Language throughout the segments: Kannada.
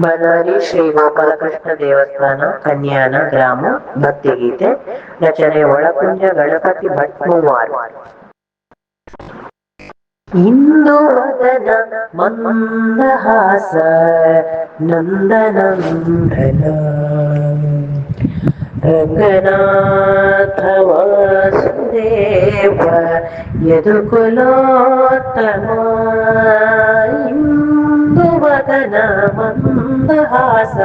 ಬನಾರಿ ಶ್ರೀ ಗೋಪಾಲಕೃಷ್ಣ ದೇವಸ್ಥಾನ ಕನ್ಯಾನ ಗ್ರಾಮ ಭಕ್ತಿಗೀತೆ ರಚನೆ ಒಳಕುಂಜ ಗಣಪತಿ ಭಟ್ ಮೂವಾರು. ಇಂದು ವದನ ಮಂದಹಾಸ ನಂದನಂದನ ರಂಗನಾಥ ವಾಸುದೇವ ಯದುಕುಲೋತ್ತಮ. ಇಂದು ವದನ ಮಂದಹಾಸ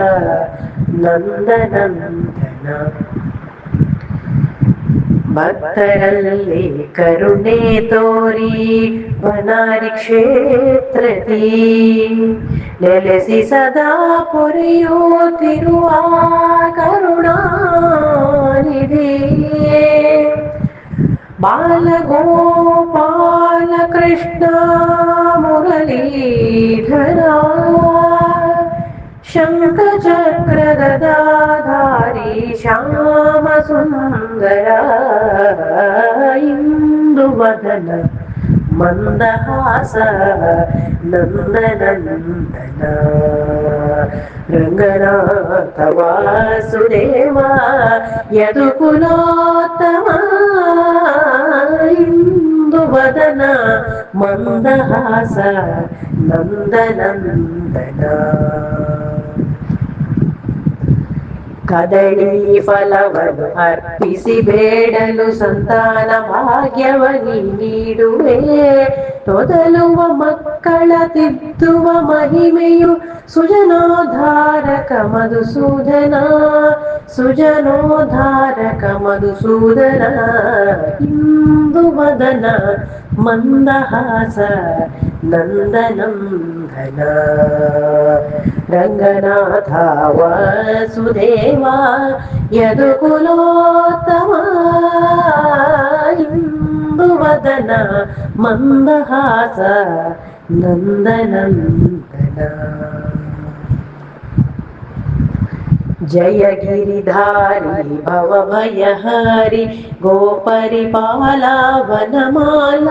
ನಂದನಂದನ ಭಕ್ತರಲ್ಲಿ ಕರುಣೆ ತೋರಿ ಬನಾರಿ ಕ್ಷೇತ್ರದಿ ನೆಲೆಸಿ ಸದಾ ಪೊರೆಯುತ್ತಿರುವ ಕರುಣಾನಿಧಿ ಬಾಲಗೋಪಾಲ ಕೃಷ್ಣ ಮುರಳೀಧರ ಶಂಖ ಚಕ್ರ ಗದಾಧಾರಿ ಶ್ಯಾಮ ಸುಂದರ. ಇಂದು ವದನ ಮಂದಹಾಸ ನಂದನಂದನ ರಂಗನಾಥ ವಾಸುದೇವ ಯದುಕುಲೋತ್ತಮ. ಇಂದು ವದನ ಮಂದಹಾಸ ನಂದನಂದನ ಕದಳಿ ಫಲವನ್ನು ಅರ್ಪಿಸಿ ಬೇಡಲು ಸಂತಾನ ಭಾಗ್ಯವನಿ ನೀಡುವೆ. ತೊದಲುವ ಮಕ್ಕಳ ತಿದ್ದುವ ಮಹಿಮೆಯು ಸುಜನೋದ್ಧಾರಕ ಮಧುಸೂದನ ಸುಜನೋದ್ಧಾರಕ ಮಧುಸೂದನ. ಇಂದು ವದನ ಮಂದಹಾಸ ನಂದನಂದನ ರಂಗನಾಥ ವಾಸುದೇವ ಯದುಕುಲೋತ್ತಮ. ಇಂದು ವದನ ಮಂದಹಾಸ ನಂದನಂದನ ಜಯ ಗಿರಿಧಾರಿ ಭವ ಭಯಹಾರಿ ಗೋಪರಿಪಾಲ ವನಮಾಲ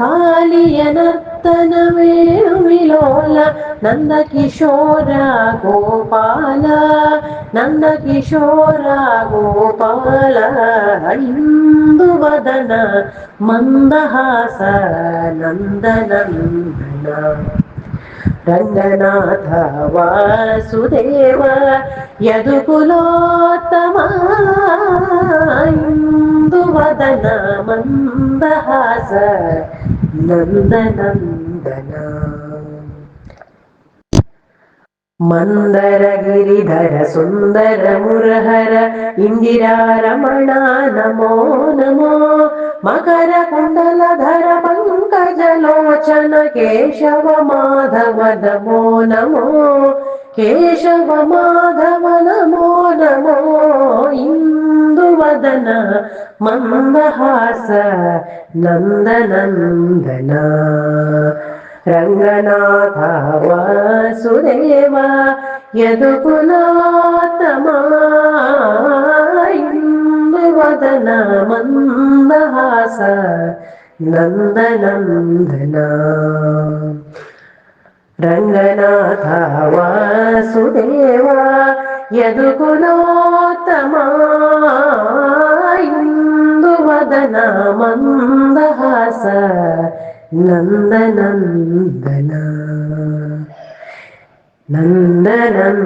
ಕಾಲಿಯ ನರ್ತನ ವೇಣುವಿಲೋಲ ನಂದ ಕಿಶೋರ ಗೋಪಾಲ ನಂದ ಕಿಶೋರ ಗೋಪಾಲ. ಇಂದು ವದನ ಮಂದಹಾಸ ನಂದನಂದನ ರಂಗನಾಥ ವಾಸುದೇವ ಯದುಕುಲೋತ್ತಮ. ಇಂದು ವದನ ಮಂದಹಾಸ ನಂದನಂದನ ಮಂದರ ಗಿರಿಧರ ಸುಂದರ ಮುರಹರ ಇಂದಿರಾರಮಣ ನಮೋ ನಮೋ. ಮಕರ ಕುಂಡಲಧರ ಪಂಕಜಲೋಚನ ಕೇಶವ ಮಾಧವ ನಮೋ ನಮೋ ಕೇಶವ ಮಾಧವ ನಮೋ ನಮೋ. ಇಂದು ವದನ ಮಂದಹಾಸ ನಂದನಂದನ ರಂಗನಾಥ ವಾಸುದೇವ ಯದುಕುಲೋತ್ತಮ. ಇಂದು ವದನ ಮಂದಹಾಸ ನಂದನಂದನ ರಂಗನಾಥ ವಾಸುದೇವ ಯದುಕುಲೋತ್ತಮ. ಇಂದು ವದನ ಮಂದಹಾಸ ನಂದನಂದನ ನಂದನಂದನ.